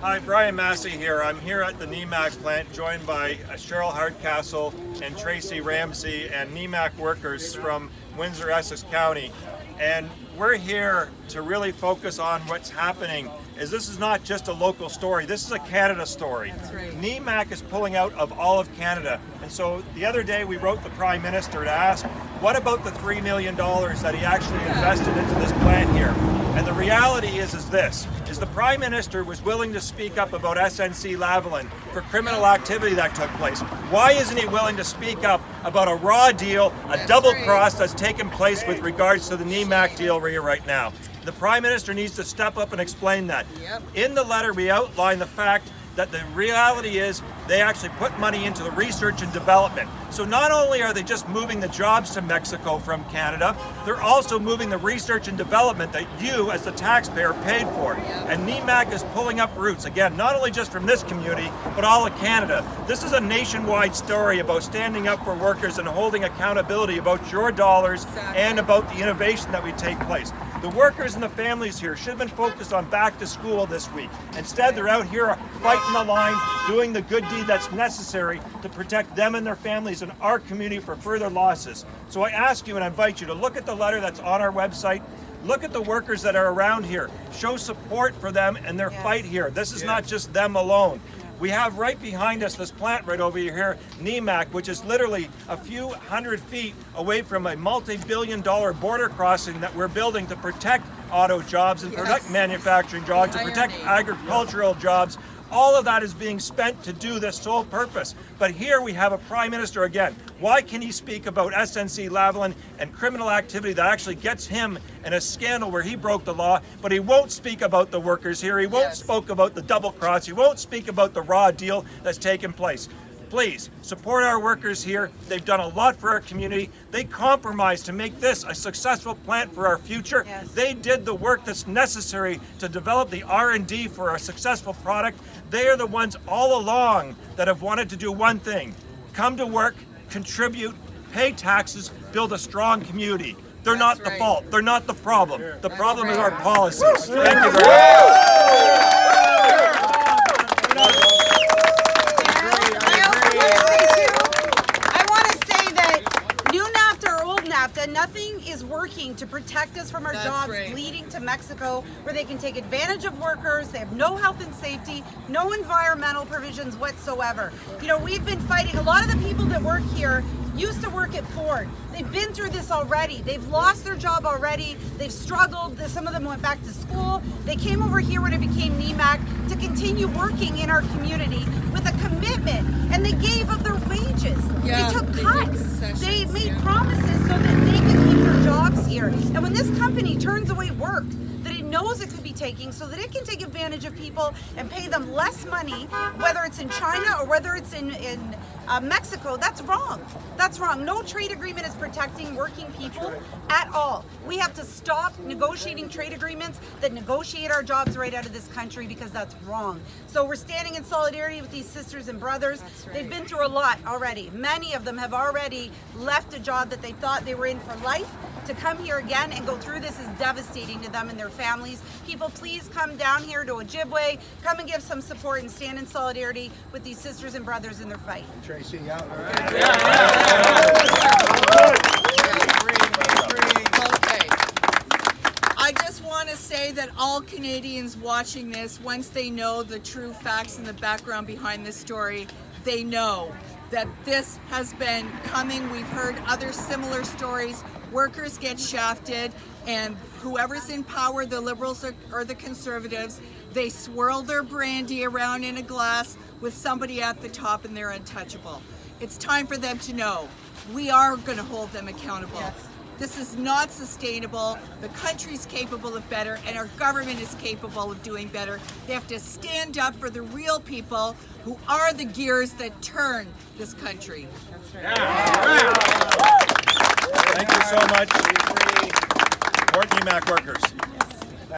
Hi, Brian Massey here. I'm here at the Nemak plant, joined by Cheryl Hardcastle and Tracy Ramsey and Nemak workers from Windsor, Essex County. And we're here to really focus on what's happening. This is not just a local story, this is a Canada story. That's right. Nemak is pulling out of all of Canada. And so the other day we wrote the Prime Minister to ask, what about the $3 million that he actually invested into this plant here? And the reality is the Prime Minister was willing to speak up about SNC-Lavalin for criminal activity that took place. Why isn't he willing to speak up about a raw deal, a double cross that's taken place with regards to the Nemak deal here right now? The Prime Minister needs to step up and explain that. In the letter, we outline the fact that the reality is they actually put money into the research and development. So not only are they just moving the jobs to Mexico from Canada, they're also moving the research and development that you as the taxpayer paid for. And Nemak is pulling up roots, again, not only just from this community, but all of Canada. This is a nationwide story about standing up for workers and holding accountability about your dollars and about the innovation that we take place. The workers and the families here should have been focused on back to school this week. Instead, they're out here fighting the line, doing the good deed that's necessary to protect them and their families and our community for further losses. So I ask you and I invite you to look at the letter that's on our website. Look at the workers that are around here. Show support for them and their fight here. This is not just them alone. We have right behind us this plant right over here, Nemak, which is literally a few hundred feet away from a multi-billion-dollar border crossing that we're building to protect auto jobs and protect manufacturing jobs, to protect agricultural jobs. All of that is being spent to do this sole purpose. But here we have a Prime Minister again. Why can he speak about SNC-Lavalin and criminal activity that actually gets him in a scandal where he broke the law, but he won't speak about the workers here, he won't speak about the double cross, he won't speak about the raw deal that's taken place. Please, support our workers here. They've done a lot for our community. They compromised to make this a successful plant for our future. They did the work that's necessary to develop the R&D for a successful product. They are the ones all along that have wanted to do one thing: come to work, contribute, pay taxes, build a strong community. They're not the fault. They're not the problem. The problem is our policies. Thank you very much. Nothing is working to protect us from our jobs leading to Mexico, where they can take advantage of workers. They have no health and safety, no environmental provisions whatsoever. You know, we've been fighting. A lot of the people that work here used to work at Ford. They've been through this already. They've lost their job already. They've struggled. Some of them went back to school. They came over here when it became Nemak to continue working in our community with a commitment, and they gave up their wages. They took cuts. They made promises so that they could keep their jobs here. And when this company turns away work that it knows it could be taking, so that it can take advantage of people and pay them less money, whether it's in China or whether it's in Mexico, that's wrong. That's wrong. No trade agreement is protecting working people at all. We have to stop negotiating trade agreements that negotiate our jobs right out of this country, because that's wrong. So we're standing in solidarity with these sisters and brothers. They've been through a lot already. Many of them have already left a job that they thought they were in for life. To come here again and go through this is devastating to them and their families. People, please come down here to Ojibwe, come and give some support and stand in solidarity with these sisters and brothers in their fight. Tracy, I just want to say that all Canadians watching this, once they know the true facts and the background behind this story, they know that this has been coming. We've heard other similar stories. Workers get shafted, and whoever's in power, the Liberals or the Conservatives, they swirl their brandy around in a glass with somebody at the top, and they're untouchable. It's time for them to know we are going to hold them accountable. This is not sustainable. The country's capable of better, and our government is capable of doing better. They have to stand up for the real people who are the gears that turn this country. Thank you so much. Support Nemak workers.